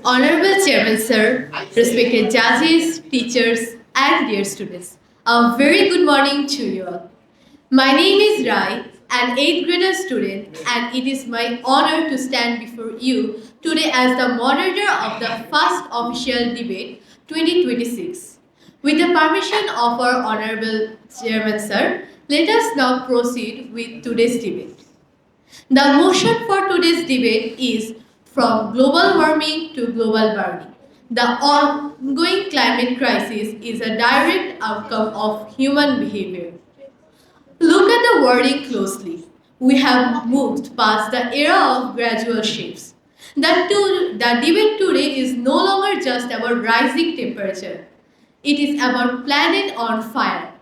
Honorable Chairman Sir, respected judges, teachers, and dear students, a very good morning to you all. My name is Rai, an 8th grader student, and it is my honor to stand before you today as the moderator of the first official debate 2026. With the permission of our Honorable Chairman Sir, let us now proceed with today's debate. The motion for today's debate is from global warming to global burning. The ongoing climate crisis is a direct outcome of human behavior. Look at the wording closely. We have moved past the era of gradual shifts. The debate today is no longer just about rising temperature. It is about planet on fire.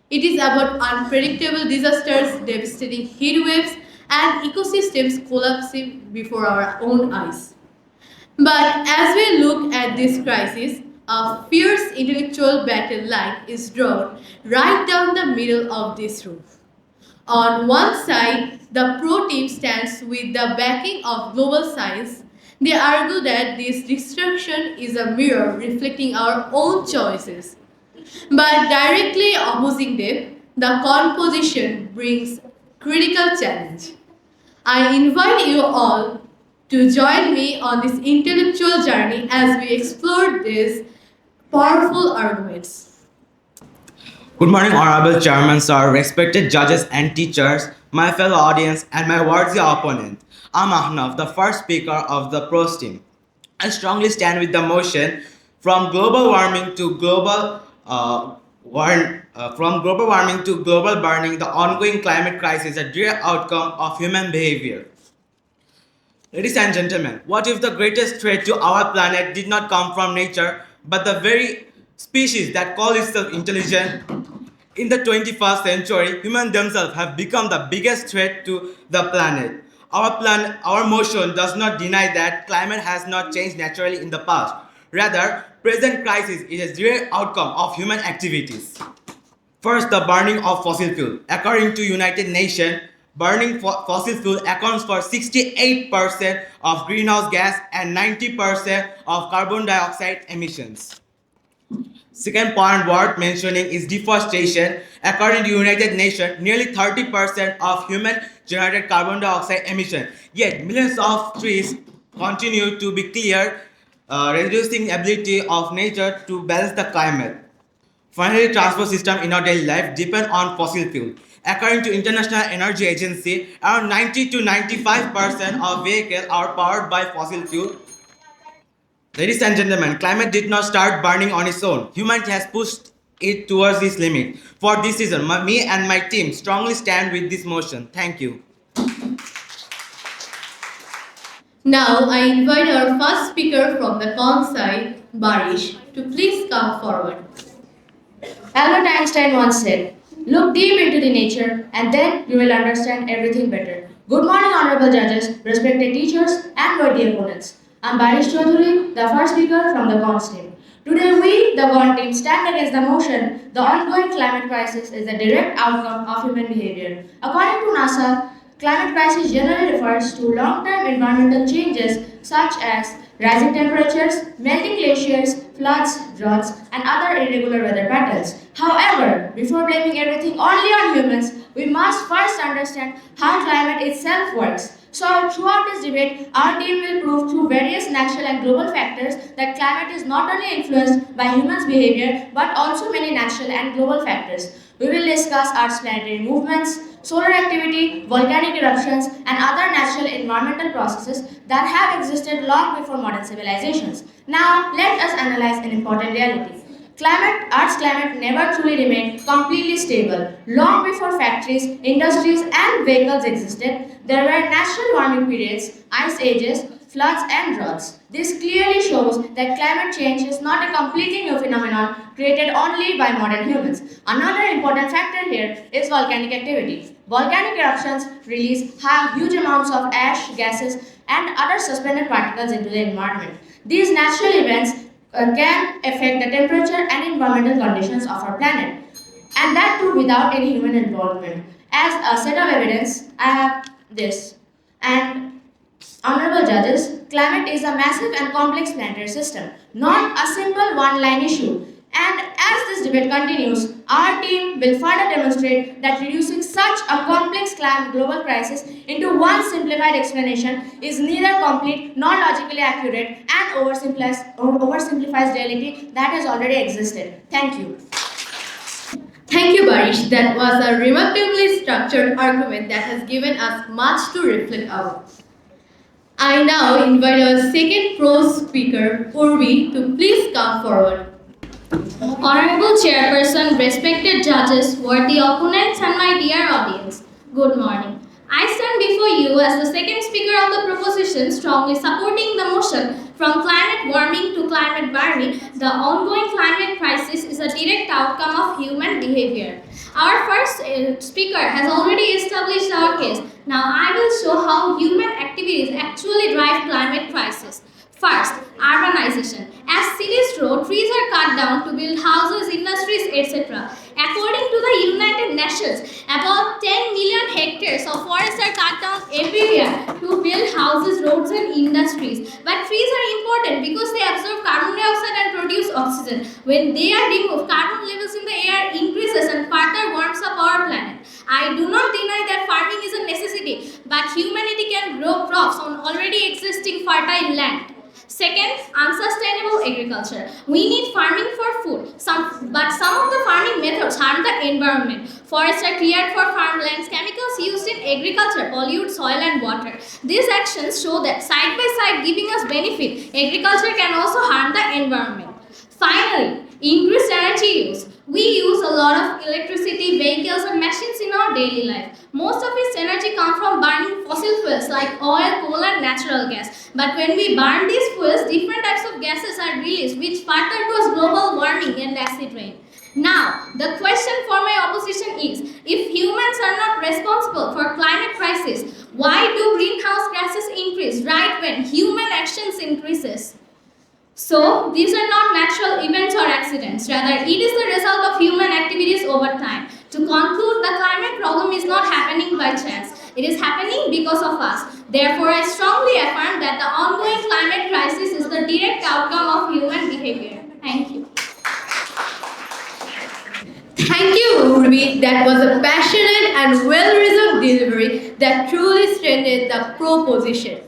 It is about unpredictable disasters, devastating heat waves, and ecosystems collapsing before our own eyes. But as we look at this crisis, a fierce intellectual battle line is drawn right down the middle of this room. On one side, the pro team stands with the backing of global science. They argue that this destruction is a mirror reflecting our own choices. But directly opposing them, the composition brings critical challenge. I invite you all to join me on this intellectual journey as we explore these powerful arguments. Good morning, Honorable Chairman, Sir, respected judges and teachers, my fellow audience, and my worthy opponent. I'm Ahnaf, the first speaker of the pros team. I strongly stand with the motion from global warming to global warming to global burning. The ongoing climate crisis is a direct outcome of human behavior. Ladies and gentlemen, what if the greatest threat to our planet did not come from nature, but the very species that call itself intelligent? In the 21st century, humans themselves have become the biggest threat to the planet. Our motion does not deny that climate has not changed naturally in the past. Rather, present crisis is a direct outcome of human activities. First, the burning of fossil fuel. According to United Nations, burning fossil fuel accounts for 68% of greenhouse gas and 90% of carbon dioxide emissions. Second point worth mentioning is deforestation. According to United Nations, nearly 30% of human-generated carbon dioxide emission. Yet millions of trees continue to be cleared, reducing ability of nature to balance the climate. Finally, transport system in our daily life depend on fossil fuel. According to International Energy Agency, around 90 to 95% of vehicles are powered by fossil fuel. Ladies and gentlemen, climate did not start burning on its own. Humanity has pushed it towards this limit. For this reason, me and my team strongly stand with this motion. Thank you. Now I invite our first speaker from the con side, Barish, to please come forward. Albert Einstein once said, "Look deep into the nature and then you will understand everything better." Good morning, honorable judges, respected teachers, and worthy opponents. I'm Barish Chaudhary, the first speaker from the Cons team. Today we, the Con team, stand against the motion the ongoing climate crisis is a direct outcome of human behavior. According to NASA, climate crisis generally refers to long-term environmental changes such as rising temperatures, melting glaciers, floods, droughts, and other irregular weather patterns. However, before blaming everything only on humans, we must first understand how climate itself works. So, throughout this debate, our team will prove through various natural and global factors that climate is not only influenced by humans' behavior but also many natural and global factors. We will discuss Earth's planetary movements, solar activity, volcanic eruptions, and other natural environmental processes that have existed long before modern civilizations. Now, let us analyze an important reality. Earth's climate never truly remained completely stable. Long before factories, industries, and vehicles existed, there were natural warming periods, ice ages, floods, and droughts. This clearly shows that climate change is not a completely new phenomenon created only by modern humans. Another important factor here is volcanic activity. Volcanic eruptions release huge amounts of ash, gases, and other suspended particles into the environment. These natural events can affect the temperature and environmental conditions of our planet, and that too without any human involvement. As a set of evidence, I have this, and Honorable judges, climate is a massive and complex planetary system, not a simple one-line issue. And as this debate continues, our team will further demonstrate that reducing such a complex global crisis into one simplified explanation is neither complete nor logically accurate and oversimplifies reality that has already existed. Thank you. Thank you, Barish. That was a remarkably structured argument that has given us much to reflect on. I now invite our second pro speaker, Urvi, to please come forward. Honorable Chairperson, respected judges, worthy opponents, and my dear audience, good morning. I stand before you as the second speaker of the proposition strongly supporting the motion from climate warming to climate burning. The ongoing climate crisis is a direct outcome of human behavior. Our first speaker has already established our case. Now I will show how human activities actually drive climate crisis. First, urbanization. As cities grow, trees are cut down to build houses, industries, etc. According to the United Nations, about 10 million hectares of forests are cut down every year to build houses, roads, and industries. But trees are important because they absorb carbon dioxide and produce oxygen. When they are removed, carbon levels in the air increases and further warms up our planet. I do not deny that farming is a necessity, but humanity can grow crops on already existing fertile land. Second, unsustainable agriculture. We need farming for food, but some of the farming methods harm the environment. Forests are cleared for farmlands, chemicals used in agriculture pollute soil and water. These actions show that side by side giving us benefit, agriculture can also harm the environment. Finally, increased energy use. We use a lot of electricity, vehicles and machines in our daily life. Most of its energy comes from burning fossil fuels like oil, coal and natural gas. But when we burn these fuels, different types of gases are released which further cause global warming and acid rain. Now, the question for my opposition is, if humans are not responsible for climate crisis, why do greenhouse gases increase right when human actions increases? So, these are not natural events or accidents. Rather, it is the result of human activities over time. To conclude, the climate problem is not happening by chance. It is happening because of us. Therefore, I strongly affirm that the ongoing climate crisis is the direct outcome of human behavior. Thank you. Thank you, Urvi. That was a passionate and well-reasoned delivery that truly strengthened the proposition.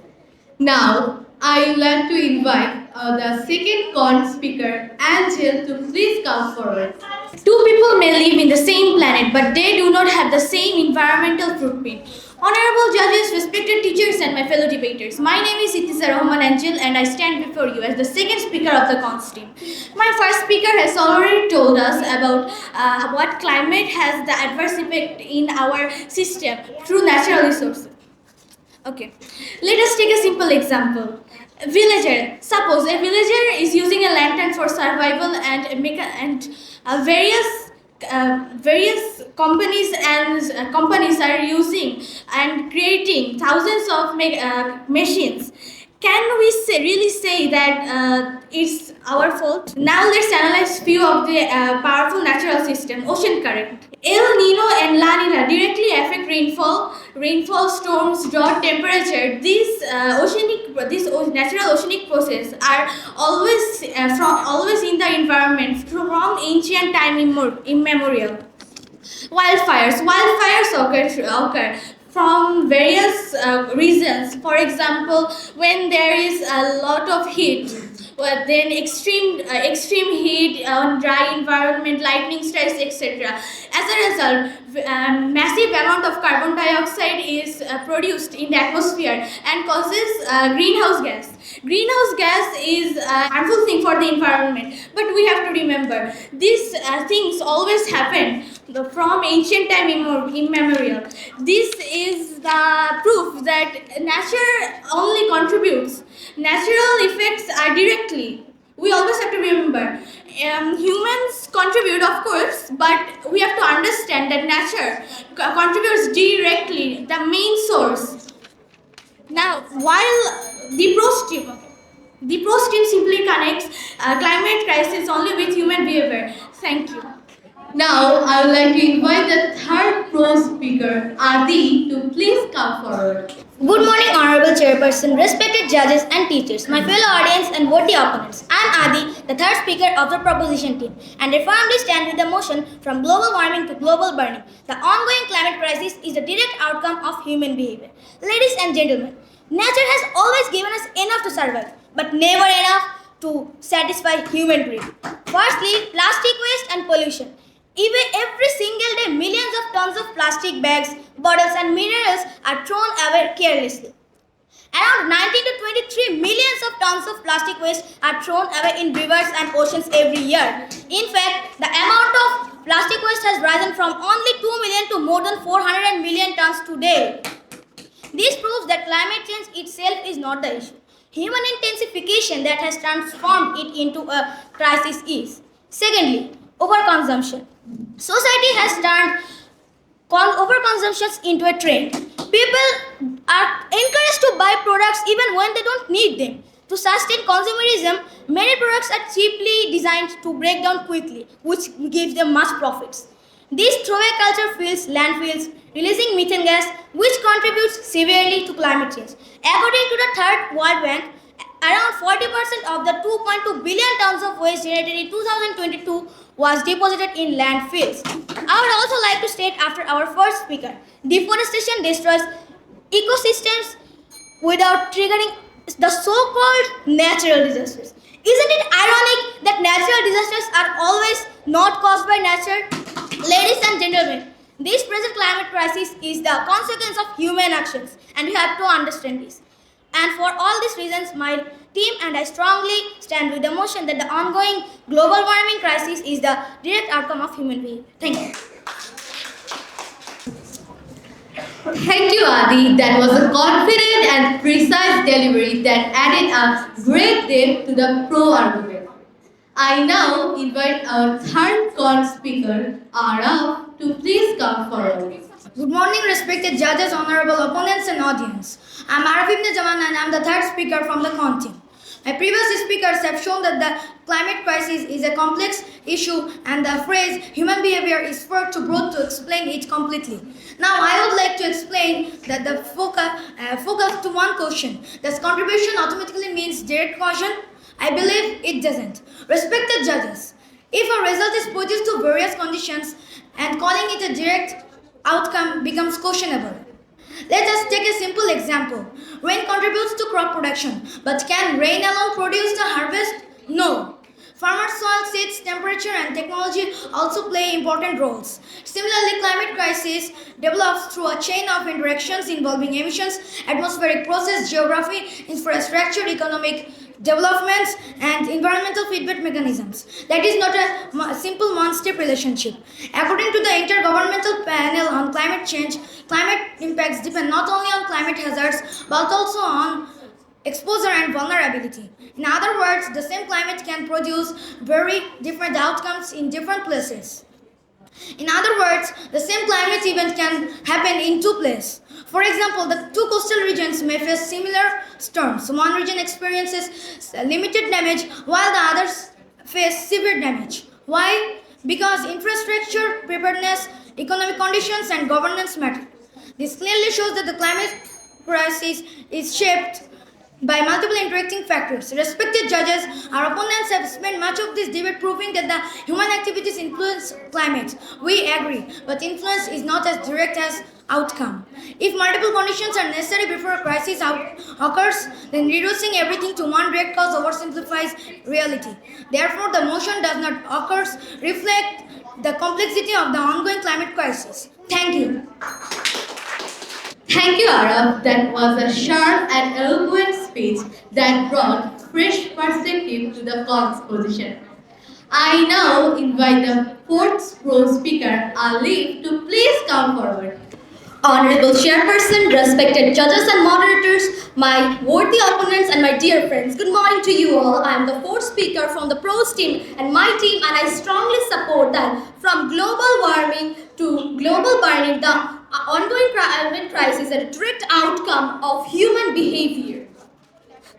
Now, I would like to invite the second con speaker, Angel, to please come forward. Two people may live in the same planet, but they do not have the same environmental footprint. Honorable judges, respected teachers, and my fellow debaters, my name is Itisa Rahman Angel, and I stand before you as the second speaker of the Cons team. My first speaker has already told us about what climate has the adverse effect in our system through natural resources. Okay, let us take a simple example. Villager. Suppose a villager is using a lantern for survival and various companies are using and creating thousands of machines. Can we really say that it's our fault? Now let's analyze few of the powerful natural system. Ocean current. El Nino and La Nina directly affect rainfall, storms, drought, temperature. These natural oceanic processes are always in the environment from ancient time immemorial. Wildfires occur from various reasons. For example, when there is a lot of heat, then extreme heat on dry environment, lightning strikes, etc. As a result, massive amount of carbon dioxide is produced in the atmosphere and causes greenhouse gas. Greenhouse gas is a harmful thing for the environment, but we have to remember these things always happen from ancient time immemorial. This is the proof that nature only contributes. Natural effects are directly. We always have to remember. Humans contribute, of course, but we have to understand that nature contributes directly, the main source. Now, while the pros team simply connects climate crisis only with human behavior. Thank you. Now, I would like to invite the third pro speaker, Adi, to please come forward. Good morning, Honorable Chairperson, respected judges and teachers, my fellow audience and worthy opponents. I am Adi, the third speaker of the proposition team, and I firmly stand with the motion from global warming to global burning. The ongoing climate crisis is a direct outcome of human behavior. Ladies and gentlemen, nature has always given us enough to survive, but never enough to satisfy human greed. Firstly, plastic waste and pollution. Even every single day, millions of tons of plastic bags, bottles, and minerals are thrown away carelessly. Around 19 to 23 millions of tons of plastic waste are thrown away in rivers and oceans every year. In fact, the amount of plastic waste has risen from only 2 million to more than 400 million tons today. This proves that climate change itself is not the issue. Human intensification that has transformed it into a crisis is. Secondly, overconsumption. Society has turned overconsumption into a trend. People are encouraged to buy products even when they don't need them. To sustain consumerism, many products are cheaply designed to break down quickly, which gives them much profits. This throwaway culture fills landfills, releasing methane gas, which contributes severely to climate change. According to the Third World Bank, around 40% of the 2.2 billion tons of waste generated in 2022 was deposited in landfills. I would also like to state after our first speaker, deforestation destroys ecosystems without triggering the so-called natural disasters. Isn't it ironic that natural disasters are always not caused by nature? Ladies and gentlemen, this present climate crisis is the consequence of human actions, and we have to understand this. And for all these reasons, my team and I strongly stand with the motion that the ongoing global warming crisis is the direct outcome of human behavior. Thank you. Thank you, Adi. That was a confident and precise delivery that added a great depth to the pro argument. I now invite our third con speaker, Arav, to please come forward. Good morning, respected judges, honorable opponents, and audience. I'm Arif Ibn Jaman and I'm the third speaker from the con team. My previous speakers have shown that the climate crisis is a complex issue and the phrase human behavior is far too broad to explain it completely. Now I would like to explain that the focus to one question. Does contribution automatically means direct caution? I believe it doesn't. Respected judges, if a result is produced to various conditions and calling it a direct outcome becomes questionable. Let us take a simple example. Rain contributes to crop production, but can rain alone produce the harvest? No. Farmer soil, seeds, temperature and technology also play important roles. Similarly, climate crisis develops through a chain of interactions involving emissions, atmospheric process, geography, infrastructure, economic developments and environmental feedback mechanisms. That is not a simple one-step relationship. According to the Intergovernmental Panel on Climate Change, climate impacts depend not only on climate hazards but also on exposure and vulnerability. In other words, the same climate can produce very different outcomes in different places. In other words, the same climate event can happen in two places. For example, the two coastal regions may face similar storms. One region experiences limited damage while the others face severe damage. Why? Because infrastructure, preparedness, economic conditions and governance matter. This clearly shows that the climate crisis is shaped by multiple interacting factors. Respected judges, our opponents have spent much of this debate proving that the human activities influence climate. We agree, but influence is not as direct as outcome. If multiple conditions are necessary before a crisis occurs, then reducing everything to one direct cause oversimplifies reality. Therefore, the motion does not reflect the complexity of the ongoing climate crisis. Thank you. Thank you, Arav. That was a sharp and eloquent speech that brought fresh perspective to the cons position. I now invite the fourth pro speaker, Alif, to please come forward. Honorable Chairperson, respected judges and moderators, my worthy opponents and my dear friends, good morning to you all. I am the fourth speaker from the pros team and my team, and I strongly support that from global warming to global burning, the ongoing climate crisis is a direct outcome of human behavior.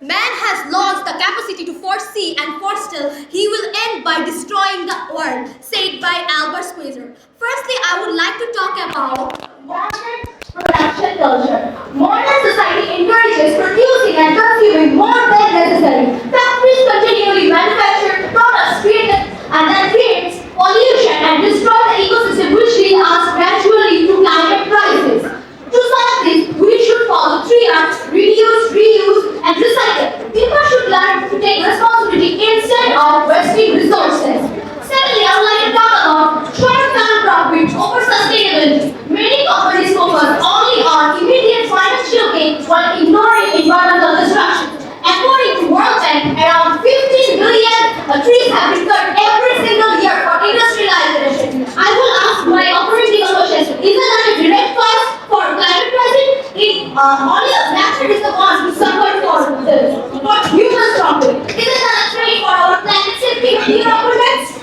Man has lost the capacity to foresee and forestell he will end by destroying the world, said by Albert Schweitzer. Firstly, I would like to talk about water production. consumption culture. Modern society encourages producing and consuming more than necessary. Factories continually manufacture products created and that creates pollution and destroys the ecosystem, which leads us gradually to climate crisis. To solve this, we should follow 3 R's: reduce, reuse, and recycle. People should learn to take responsibility instead of wasting resources. Secondly, I would like to talk about short-term profits over sustainability. Many companies focus only on immediate financial gain while ignoring environmental destruction. According to World Bank, around 15 billion trees have been cut every single year for industrialization. I will ask my operating questions. Isn't that a direct cause for climate crisis? Only the nature is the one who suffered for this. For humans profit. Isn't that a threat for our planet safety? Dear opponents?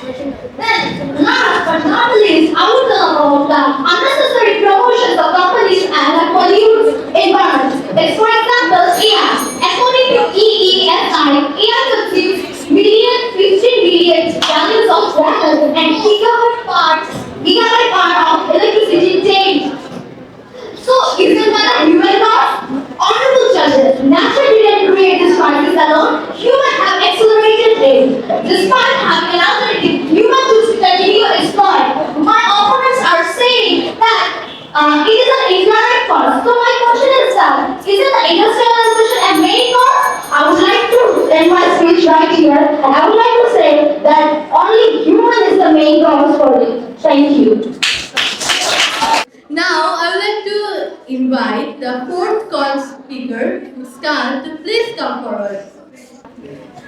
Then, last but not least, I would talk about the unnecessary promotions of companies and that pollute environment. It's for example, AI. According to EESI, AI consumes 15 million gallons of water and gigawatt part of electricity daily. So, isn't that a human cause? Honorable judges, nature didn't create this crisis alone. Humans have accelerated it. Despite having an alternative, humans choose to continue exploit. My opponents are saying that it is an indirect cause. So my question is that, isn't the industrialization a main cause? I would like to end my speech right here, and I would like to say that only human is the main cause for it. Thank you. Now, I would like to invite the fourth call speaker, Muskan, to please come forward.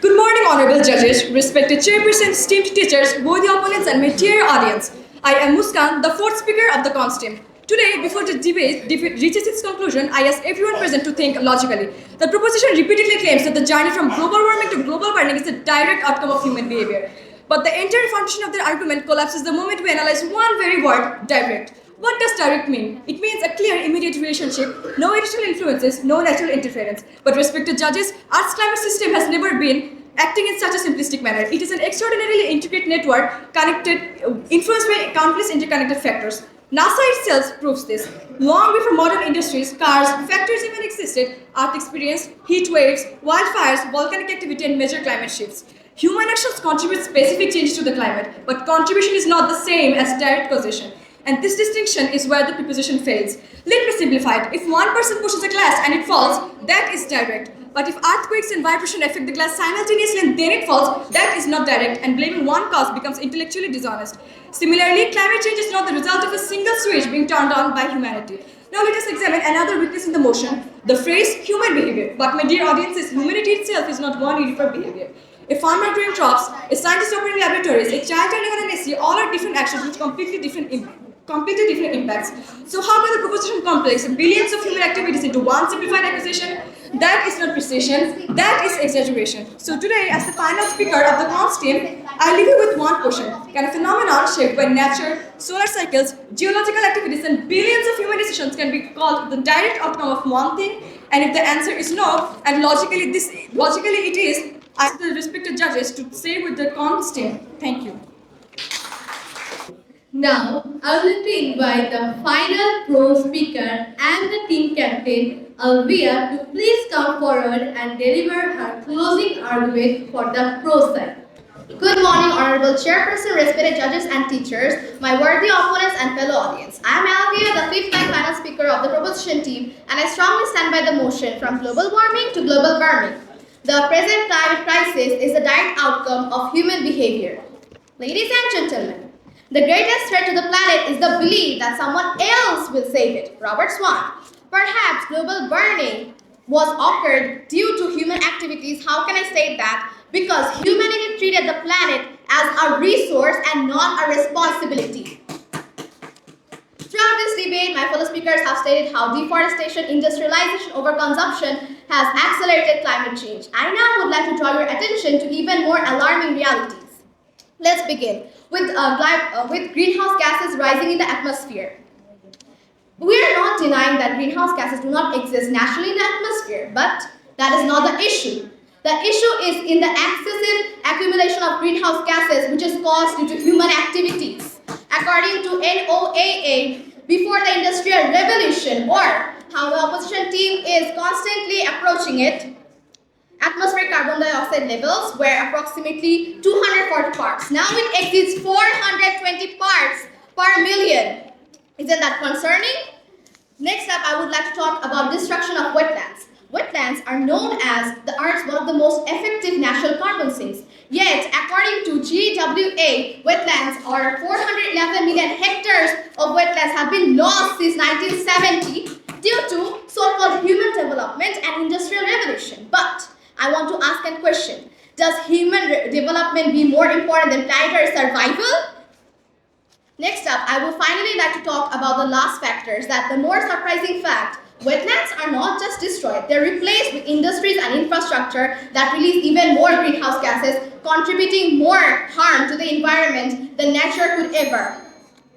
Good morning, honorable judges, respected chairperson, esteemed teachers, worthy opponents, and my dear audience. I am Muskan, the fourth speaker of the Constim. Today, before the debate reaches its conclusion, I ask everyone present to think logically. The proposition repeatedly claims that the journey from global warming to global burning is a direct outcome of human behavior. But the entire foundation of their argument collapses the moment we analyze one very word: direct. What does direct mean? It means a clear, immediate relationship, no additional influences, no natural interference. But respected judges, Earth's climate system has never been acting in such a simplistic manner. It is an extraordinarily intricate network influenced by countless interconnected factors. NASA itself proves this. Long before modern industries, cars, factories even existed, Earth experienced heat waves, wildfires, volcanic activity, and major climate shifts. Human actions contribute specific changes to the climate, but contribution is not the same as direct causation. And this distinction is where the preposition fails. Let me simplify it. If one person pushes a glass and it falls, that is direct. But if earthquakes and vibration affect the glass simultaneously and then it falls, that is not direct, and blaming one cause becomes intellectually dishonest. Similarly, climate change is not the result of a single switch being turned on by humanity. Now let us examine another weakness in the motion, the phrase human behavior. But my dear audiences, humanity itself is not one uniform behavior. A farmer growing crops, a scientist operating laboratories, a child turning on an AC, all are different actions with completely different impacts. So how can the proposition complex billions of human activities into one simplified accusation? That is not precision, that is exaggeration. So today, as the final speaker of the Constim, I leave you with one question. Can a phenomenon shaped by nature, solar cycles, geological activities, and billions of human decisions can be called the direct outcome of one thing? And if the answer is no, and logically it is, I ask the respected judges to say with the Constim. Thank you. Now, I would like to invite the final pro speaker and the team captain, Alvia, to please come forward and deliver her closing argument for the pro side. Good morning, Honorable Chairperson, respected judges and teachers, my worthy opponents and fellow audience. I am Alvia, the fifth and final speaker of the proposition team, and I strongly stand by the motion from global warming to global warming. The present climate crisis is a direct outcome of human behavior. Ladies and gentlemen, the greatest threat to the planet is the belief that someone else will save it. Robert Swan. Perhaps global burning was occurred due to human activities. How can I say that? Because humanity treated the planet as a resource and not a responsibility. Throughout this debate, my fellow speakers have stated how deforestation, industrialization, overconsumption has accelerated climate change. I now would like to draw your attention to even more alarming realities. Let's begin with greenhouse gases rising in the atmosphere. We are not denying that greenhouse gases do not exist naturally in the atmosphere, but that is not the issue. The issue is in the excessive accumulation of greenhouse gases which is caused due to human activities. According to NOAA, before the Industrial Revolution, or how the opposition team is constantly approaching it. Atmospheric carbon dioxide levels were approximately 240 parts. Now it exceeds 420 parts per million. Isn't that concerning? Next up, I would like to talk about destruction of wetlands. Wetlands are known as the Earth's one of the most effective natural carbon sinks. Yet, according to GWA, wetlands, or 411 million hectares of wetlands, have been lost since 1970 due to so-called human development and industrial revolution. But I want to ask a question. Does human development be more important than planetary survival? Next up, I would finally like to talk about the last factors, that the more surprising fact, wetlands are not just destroyed, they're replaced with industries and infrastructure that release even more greenhouse gases, contributing more harm to the environment than nature could ever.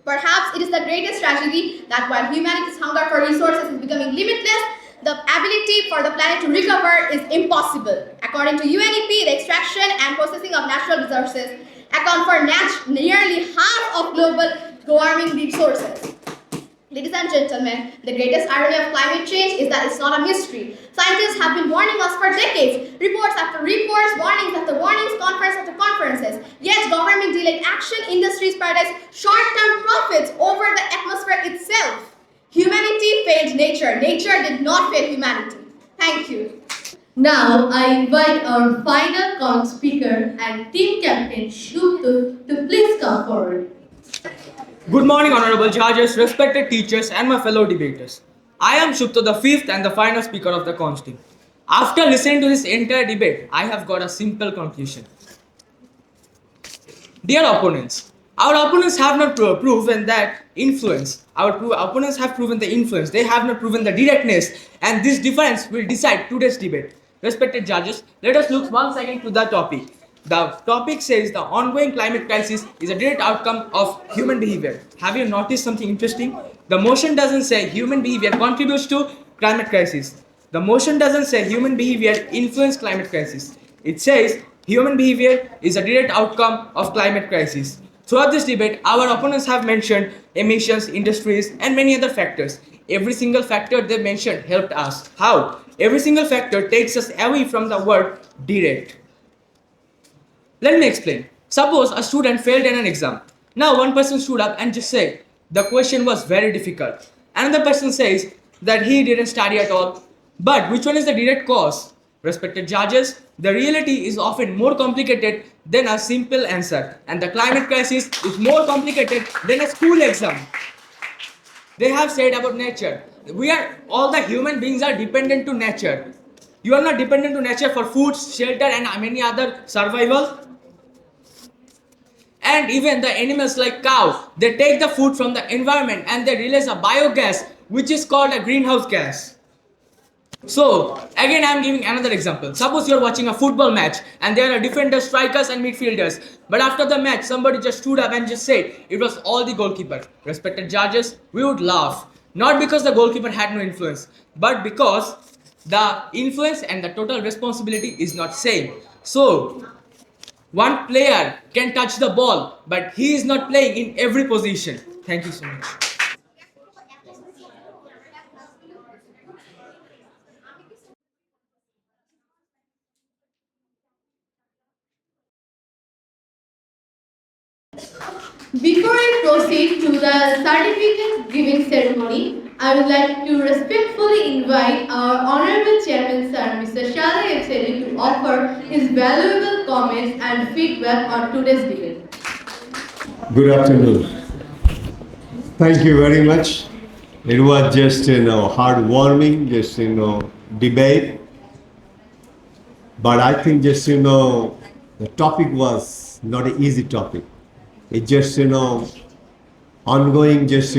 Perhaps it is the greatest tragedy that while humanity's hunger for resources is becoming limitless, the ability for the planet to recover is impossible. According to UNEP, the extraction and processing of natural resources account for nearly half of global warming resources. Ladies and gentlemen, the greatest irony of climate change is that it's not a mystery. Scientists have been warning us for decades, reports after reports, warnings after warnings, conference after conferences. Yet government delayed action, industries prioritize short-term profits over the atmosphere itself. Humanity failed nature. Nature did not fail humanity. Thank you. Now, I invite our final speaker and team captain Shubtu to please come forward. Good morning, honorable judges, respected teachers, and my fellow debaters. I am Shubtu, the fifth and the final speaker of the Consti. After listening to this entire debate, I have got a simple conclusion. Dear opponents, our opponents have not proven that influence. Our opponents have proven the influence. They have not proven the directness, and this difference will decide today's debate. Respected judges, let us look once again to the topic. The topic says the ongoing climate crisis is a direct outcome of human behavior. Have you noticed something interesting? The motion doesn't say human behavior contributes to climate crisis. The motion doesn't say human behavior influence climate crisis. It says human behavior is a direct outcome of climate crisis. Throughout this debate, our opponents have mentioned emissions, industries, and many other factors. Every single factor they mentioned helped us. How? Every single factor takes us away from the word direct. Let me explain. Suppose a student failed in an exam. Now one person stood up and just said, the question was very difficult. Another person says that he didn't study at all. But which one is the direct cause? Respected judges, the reality is often more complicated than a simple answer. And the climate crisis is more complicated than a school exam. They have said about nature. All the human beings are dependent to nature. You are not dependent to nature for food, shelter, and many other survival. And even the animals like cow, they take the food from the environment and they release a biogas which is called a greenhouse gas. So, again I am giving another example. Suppose you are watching a football match and there are defenders, strikers and midfielders. But after the match, somebody just stood up and just said, it was all the goalkeeper. Respected judges, we would laugh. Not because the goalkeeper had no influence, but because the influence and the total responsibility is not same. So, one player can touch the ball, but he is not playing in every position. Thank you so much. Before I proceed to the certificate giving ceremony, I would like to respectfully invite our Honorable Chairman Sir, Mr. Shala Efseli, to offer his valuable comments and feedback on today's debate. Good afternoon. Thank you very much. It was just heartwarming, just debate. But I think just the topic was not an easy topic. It just ongoing. Just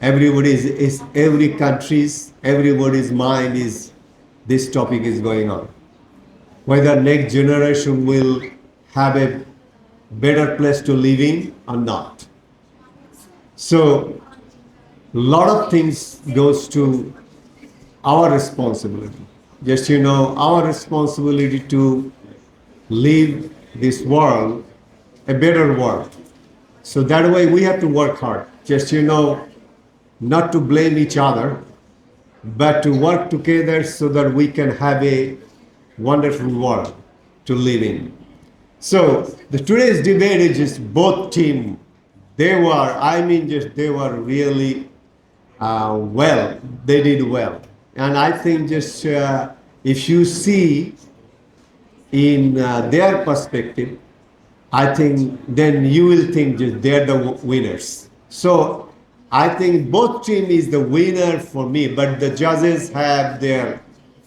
every country's, everybody's mind is this topic is going on. Whether next generation will have a better place to live in or not. So, a lot of things goes to our responsibility. Just our responsibility to leave this world a better world. So that way we have to work hard. Just not to blame each other, but to work together so that we can have a wonderful world to live in. So the today's debate is just both team. They were really well. They did well, and I think just if you see in their perspective, I think then you will think just they're the winners. So I think both team is the winner for me, but the judges have their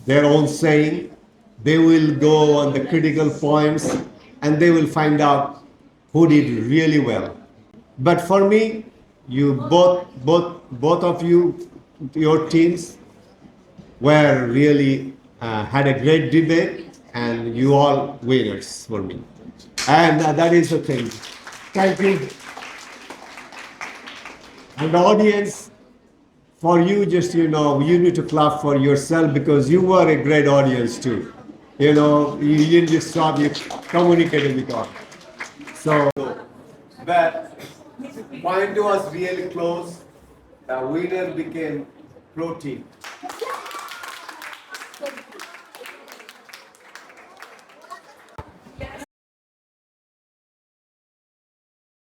own saying. They will go on the critical points and they will find out who did really well. But for me, you both of you, your teams were really had a great debate, and you all winners for me. And that is the thing. Thank you. And the audience, for you, just you need to clap for yourself because you were a great audience too. You didn't just stop, you communicated with all. So, but point was really close. The winner became pro team.